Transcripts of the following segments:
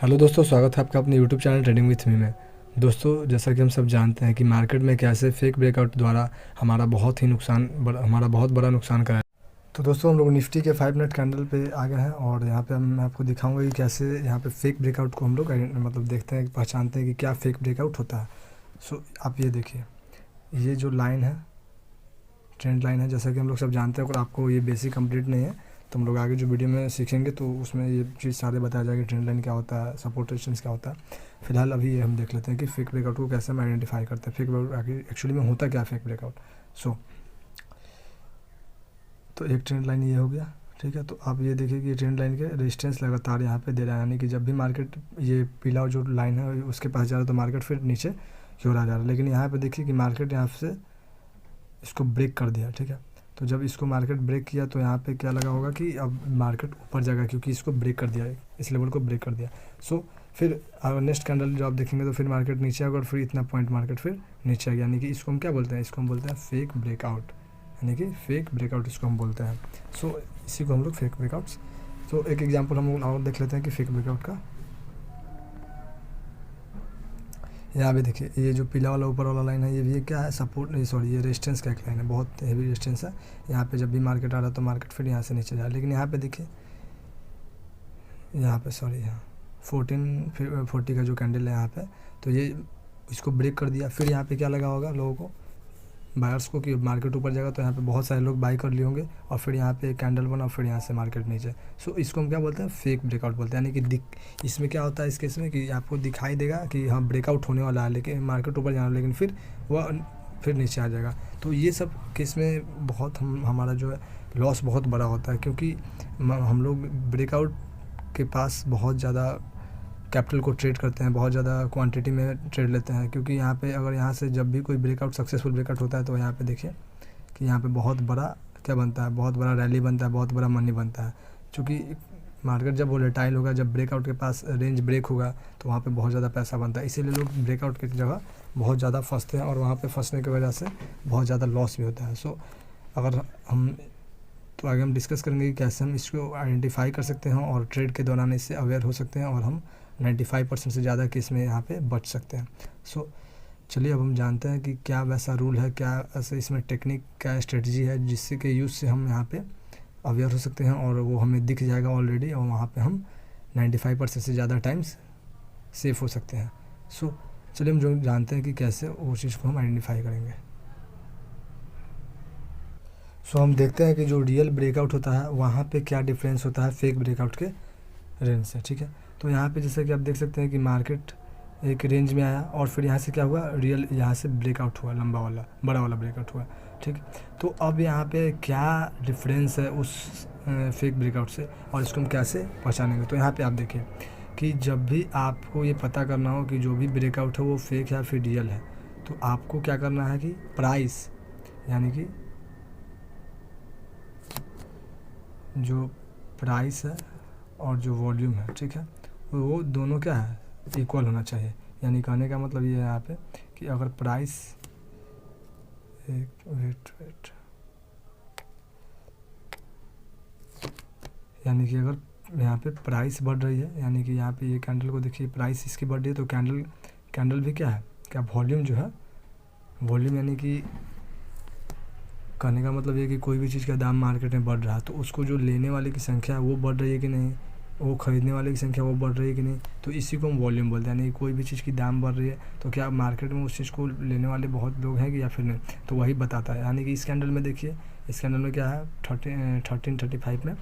Hello दोस्तों, स्वागत है आपका अपने YouTube channel trading with me में। दोस्तों, जैसा कि हम सब जानते हैं कि मार्केट में कैसे फेक ब्रेकआउट द्वारा हमारा बहुत बड़ा नुकसान करा है। तो दोस्तों, हम लोग निफ्टी के 5 मिनट कैंडल पे आ गए हैं और यहाँ पे मैं आपको दिखाऊंगा कि कैसे यहाँ पे फेक ब्रेकआउट को हम लोग मतलब देखते हैं, पहचानते हैं कि क्या फेक ब्रेकआउट होता है। सो आप ये देखिए, ये जो लाइन है ट्रेंड लाइन है, जैसा कि हम लोग सब जानते हैं। अगर आपको ये बेसिक कंप्लीट नहीं है तो हम लोग आगे जो वीडियो में सीखेंगे तो उसमें ये चीज़ सारे बताया जाएगा, ट्रेंड लाइन क्या होता है, सपोर्ट रेजिस्टेंस क्या होता है। फिलहाल अभी ये हम देख लेते हैं कि फेक ब्रेकआउट को कैसे हम आइडेंटिफाई करते हैं, फेक ब्रेकआउट एक्चुअली में होता क्या फेक ब्रेकआउट। सो तो एक ट्रेंड लाइन ये हो गया, ठीक है। तो आप ये देखिए कि ये ट्रेंड लाइन के रेजिस्टेंस लगातार यहाँ पे दे रहा है, यानी कि जब भी मार्केट ये पीला जो लाइन है उसके पास जा रहा है तो मार्केट फिर नीचे की ओर आ जा रहा है। लेकिन यहाँ पे देखिए कि मार्केट यहाँ से इसको ब्रेक कर दिया, ठीक है। तो जब इसको मार्केट ब्रेक किया तो यहाँ पे क्या लगा होगा कि अब मार्केट ऊपर जाएगा, क्योंकि इसको ब्रेक कर दिया, इस लेवल को ब्रेक कर दिया। सो फिर अगर नेक्स्ट कैंडल जो आप देखेंगे तो फिर मार्केट नीचे आएगा और फिर इतना पॉइंट मार्केट फिर नीचे आ गया, यानी कि इसको हम क्या बोलते हैं, इसको हम बोलते हैं फेक ब्रेकआउट, यानी कि फेक ब्रेकआउट इसको हम बोलते हैं। सो इसी को हम लोग फेक ब्रेकआउट्स। तो एक एग्जाम्पल हम लोग और देख लेते हैं कि फेक ब्रेकआउट का। यहाँ पे देखिए, ये जो पीला वाला ऊपर वाला लाइन है ये क्या है, सपोर्ट नहीं, सॉरी, ये रेजिस्टेंस का एक लाइन है, बहुत हेवी रेजिस्टेंस है। यहाँ पे जब भी मार्केट आ रहा है तो मार्केट फिर यहाँ से नीचे जा रहा है। लेकिन यहाँ पे देखिए, यहाँ पे सॉरी, यहाँ 1440 का जो कैंडल है यहाँ पे, तो ये इसको ब्रेक कर दिया। फिर यहाँ पे क्या लगा होगा लोगों को, बायर्स को, कि मार्केट ऊपर जाएगा, तो यहाँ पे बहुत सारे लोग बाई कर लिए होंगे और फिर यहाँ पे कैंडल बना और फिर यहाँ से मार्केट नीचे। सो इसको हम क्या बोलते हैं, फेक ब्रेकआउट बोलते हैं। यानी कि इसमें क्या होता है इस केस में कि आपको दिखाई देगा कि हाँ ब्रेकआउट होने वाला है, लेकिन मार्केट ऊपर जाना, लेकिन फिर वह फिर नीचे आ जाएगा। तो ये सब केस में बहुत हमारा जो है लॉस बहुत बड़ा होता है, क्योंकि हम लोग ब्रेकआउट के पास बहुत ज़्यादा कैपिटल को ट्रेड करते हैं, बहुत ज़्यादा क्वांटिटी में ट्रेड लेते हैं। क्योंकि यहाँ पे अगर यहाँ से जब भी कोई ब्रेकआउट सक्सेसफुल ब्रेकआउट होता है तो यहाँ पे देखिए कि यहाँ पे बहुत बड़ा क्या बनता है, बहुत बड़ा रैली बनता है, बहुत बड़ा मनी बनता है। क्योंकि मार्केट जब वोलेटाइल होगा, जब ब्रेकआउट के पास रेंज ब्रेक होगा तो वहाँ पे बहुत ज़्यादा पैसा बनता है। इसीलिए लोग ब्रेकआउट की जगह बहुत ज़्यादा फंसते हैं और वहाँ पे फंसने की वजह से बहुत ज़्यादा लॉस भी होता है। सो अगर हम तो आगे हम डिस्कस करेंगे कि कैसे हम इसको आइडेंटिफाई कर सकते हैं और ट्रेड के दौरान इससे अवेयर हो सकते हैं और हम 95% से ज़्यादा केस में यहाँ पे बच सकते हैं। सो चलिए अब हम जानते हैं कि क्या वैसा रूल है, क्या ऐसे इसमें टेक्निक, क्या स्ट्रेटजी है जिससे के यूज़ से हम यहाँ पे अवेयर हो सकते हैं और वो हमें दिख जाएगा ऑलरेडी, और वहाँ पे हम 95% से ज़्यादा टाइम्स सेफ हो सकते हैं। सो चलिए हम जो जानते हैं कि कैसे उस चीज़ को हम आइडेंटिफाई करेंगे। सो हम देखते हैं कि जो रियल ब्रेकआउट होता है वहाँ पे क्या डिफरेंस होता है फेक ब्रेकआउट के रेंज से, ठीक है। तो यहाँ पे जैसे कि आप देख सकते हैं कि मार्केट एक रेंज में आया और फिर यहाँ से क्या हुआ, रियल यहाँ से ब्रेकआउट हुआ, लंबा वाला बड़ा वाला ब्रेकआउट हुआ, ठीक। तो अब यहाँ पे क्या डिफरेंस है उस फेक ब्रेकआउट से और इसको हम कैसे पहचानेंगे। तो यहाँ पे आप देखिए कि जब भी आपको ये पता करना हो कि जो भी ब्रेकआउट है वो फेक है या फिर रियल है, तो आपको क्या करना है कि प्राइस, यानी कि जो प्राइस है और जो वॉल्यूम है, ठीक है, वो दोनों क्या है, इक्वल होना चाहिए। यानी कहने का मतलब ये है यहाँ पे कि अगर प्राइस, एक वेट, यानी कि अगर यहाँ पे प्राइस बढ़ रही है, यानी कि यहाँ पे ये कैंडल को देखिए प्राइस इसकी बढ़ रही है, तो कैंडल भी क्या है, क्या वॉल्यूम जो है, वॉल्यूम यानी कि कहने का मतलब ये कि कोई भी चीज़ का दाम मार्केट में बढ़ रहा है तो उसको जो लेने वाले की संख्या है वो बढ़ रही है कि नहीं, वो ख़रीदने वाले की संख्या वो बढ़ रही है कि नहीं, तो इसी को हम वॉल्यूम बोलते हैं। यानी कोई भी चीज़ की दाम बढ़ रही है तो क्या मार्केट में उस चीज़ को लेने वाले बहुत लोग हैं कि या फिर नहीं, तो वही बताता है। यानी कि इस कैंडल में देखिए, इस कैंडल में क्या है 1335 में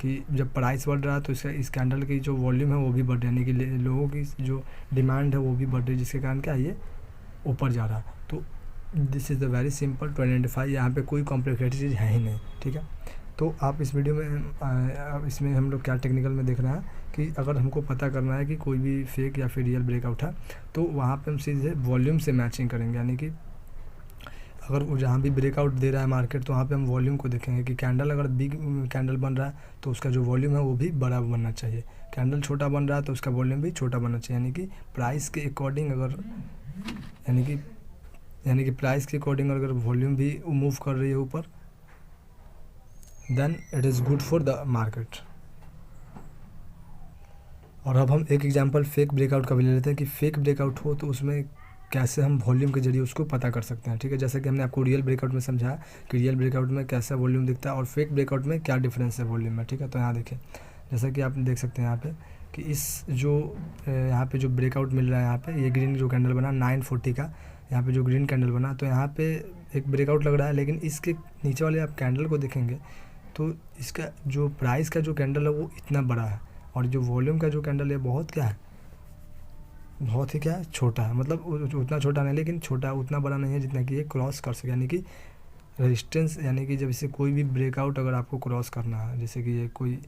कि जब प्राइस बढ़ रहा है तो इसका इस कैंडल की जो वॉल्यूम है वो भी बढ़ रही है, यानी कि लोगों की जो डिमांड है वो भी बढ़ रही है, जिसके कारण क्या ये ऊपर जा रहा है। तो this is the very simple to identify, यहाँ पे कोई कॉम्प्लिकेटेड चीज़ है ही नहीं, ठीक है। तो आप इस वीडियो में इसमें हम लोग क्या टेक्निकल में देख रहे हैं कि अगर हमको पता करना है कि कोई भी फेक या फिर रियल ब्रेकआउट है तो वहाँ पे हम सीधे वॉल्यूम से मैचिंग करेंगे। यानी कि अगर वो जहाँ भी ब्रेकआउट दे रहा है मार्केट तो वहाँ पे हम वॉल्यूम को देखेंगे कि कैंडल अगर बिग कैंडल बन रहा है तो उसका जो वॉल्यूम है वो भी बड़ा बनना चाहिए, कैंडल छोटा बन रहा है तो उसका वॉल्यूम भी छोटा बनना चाहिए। यानी कि प्राइस के अकॉर्डिंग अगर यानी कि प्राइस के अकॉर्डिंग अगर वॉल्यूम भी मूव कर रही है ऊपर, then it is good for the market. और अब हम एक एग्जांपल फेक ब्रेकआउट का भी ले लेते हैं कि फेक ब्रेकआउट हो तो उसमें कैसे हम वॉल्यूम के जरिए उसको पता कर सकते हैं। ठीक है, जैसे कि हमने आपको रियल ब्रेकआउट में समझाया कि रियल ब्रेकआउट में कैसा वॉल्यूम दिखता है और फेक ब्रेकआउट में क्या डिफरेंस है वॉल्यूम में। ठीक है, तो यहाँ देखिए जैसा कि आप देख सकते हैं यहाँ पे कि इस जो यहाँ पे जो ब्रेकआउट मिल रहा है, यहाँ पे ये ग्रीन जो कैंडल बना 940 का, यहाँ पे जो ग्रीन कैंडल बना, तो यहाँ पे एक ब्रेकआउट लग रहा है। लेकिन इसके नीचे वाले आप कैंडल को देखेंगे तो इसका जो प्राइस का जो कैंडल है वो इतना बड़ा है, और जो वॉल्यूम का जो कैंडल है बहुत क्या है, बहुत ही क्या है, छोटा है। मतलब उतना छोटा नहीं, लेकिन छोटा उतना बड़ा नहीं है जितना कि ये क्रॉस कर सके। यानी कि रेजिस्टेंस, यानी कि जब इसे कोई भी ब्रेकआउट अगर आपको क्रॉस करना है, जैसे कि ये कोई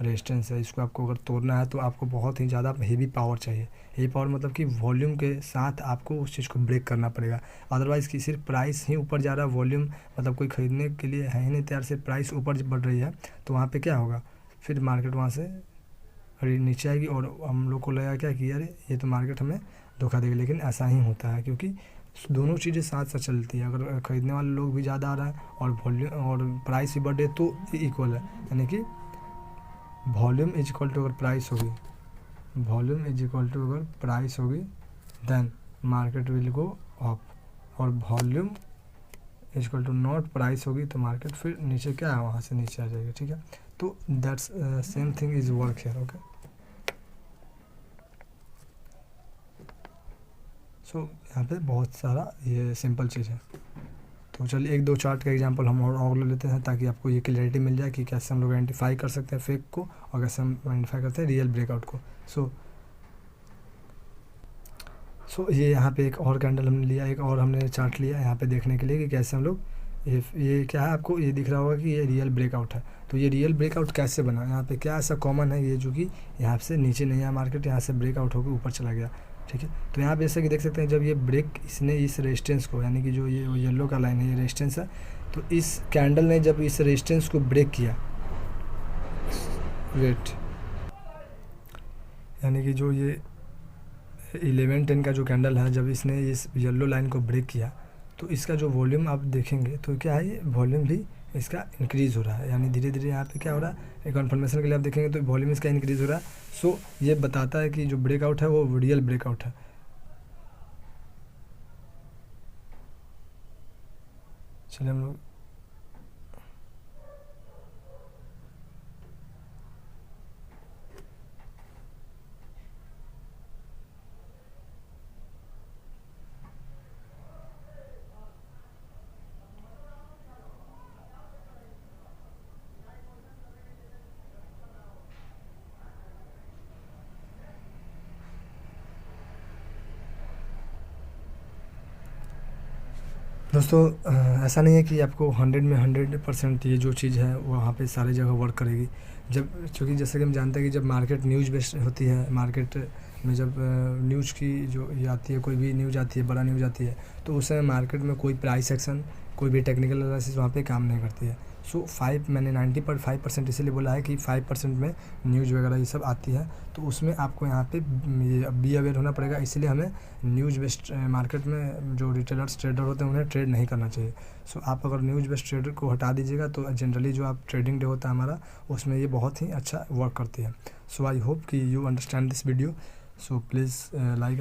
रेजिस्टेंस है, इसको आपको अगर तोड़ना है तो आपको बहुत ही ज़्यादा हेवी पावर चाहिए। हेवी पावर मतलब कि वॉल्यूम के साथ आपको उस चीज़ को ब्रेक करना पड़ेगा। अदरवाइज़ कि सिर्फ प्राइस ही ऊपर जा रहा है, वॉल्यूम मतलब कोई ख़रीदने के लिए है ही नहीं तैयार, से प्राइस ऊपर बढ़ रही है, तो वहाँ पे क्या होगा, फिर मार्केट वहाँ से नीचे आएगी और हम लोग को लगेगा क्या कि अरे ये तो मार्केट हमें धोखा देगी। लेकिन ऐसा ही होता है, क्योंकि दोनों चीज़ें साथ साथ चलती है। अगर ख़रीदने वाले लोग भी ज़्यादा आ रहा है और वॉल्यूम और प्राइस भी बढ़े तो इक्वल है। यानी कि वॉल्यूम इज इक्वल टू अगर प्राइस होगी, वॉल्यूम इज इक्वल टू अगर प्राइस होगी then market will go up, और volume is equal to not price होगी तो मार्केट फिर नीचे क्या है, वहाँ से नीचे आ जाएगी। ठीक है, तो that's same thing is work here. Okay, so यहाँ पे बहुत सारा ये सिंपल चीज़ है। तो चलिए एक दो चार्ट का एग्जांपल हम और ले लेते हैं ताकि आपको ये क्लैरिटी मिल जाए कि कैसे हम लोग आइडेंटिफाई कर सकते हैं फेक को और कैसे हम आइडेंटिफाई करते हैं रियल ब्रेकआउट को। सो ये यहाँ पे एक और कैंडल हमने लिया, एक और हमने चार्ट लिया यहाँ पे देखने के लिए कि कैसे हम लोग ये क्या है, आपको ये दिख रहा होगा कि ये रियल ब्रेकआउट है। तो ये रियल ब्रेकआउट कैसे बना, यहाँ पे क्या ऐसा कॉमन है ये जो कि यहाँ से नीचे नहीं आया मार्केट, यहाँ से ब्रेकआउट होकर ऊपर चला गया। ठीक है, तो यहाँ पे जैसे कि देख सकते हैं जब ये ब्रेक इसने इस रेजिस्टेंस को, यानी कि जो ये येलो का लाइन है ये रेजिस्टेंस है, तो इस कैंडल ने जब इस रेजिस्टेंस को ब्रेक किया, वेट, यानी कि जो ये 1110 का जो कैंडल है, जब इसने इस येलो लाइन को ब्रेक किया तो इसका जो वॉल्यूम आप देखेंगे तो क्या है, ये वॉल्यूम भी इसका इंक्रीज़ हो रहा है। यानी धीरे धीरे यहाँ पे क्या हो रहा है, एक कन्फर्मेशन के लिए आप देखेंगे तो वॉल्यूम इसका इंक्रीज़ हो रहा है। सो ये बताता है कि जो ब्रेकआउट है वो रियल ब्रेकआउट है। चलिए हम लोग दोस्तों ऐसा नहीं है कि आपको 100 में 100% ये जो चीज़ है वहाँ पे सारी जगह वर्क करेगी। जब क्योंकि जैसे कि हम जानते हैं कि जब मार्केट न्यूज़ बेस्ड होती है, मार्केट में जब न्यूज़ की जो ये आती है, कोई भी न्यूज़ आती है, बड़ा न्यूज़ आती है, तो उस समय मार्केट में कोई प्राइस एक्शन, कोई भी टेक्निकल एनालिसिस वहाँ पे काम नहीं करती है। सो मैंने 90.5% इसीलिए बोला है कि 5% में न्यूज़ वगैरह ये सब आती है, तो उसमें आपको यहाँ पे ये बी अवेयर होना पड़ेगा। इसलिए हमें न्यूज़ बेस्ड मार्केट में जो रिटेलर्स ट्रेडर होते हैं उन्हें ट्रेड नहीं करना चाहिए। सो आप अगर न्यूज़ बेस्ड ट्रेडर को हटा दीजिएगा तो जनरली जो आप ट्रेडिंग डे होता है हमारा, उसमें ये बहुत ही अच्छा वर्क करती है। सो आई होप कि you understand this video, so please like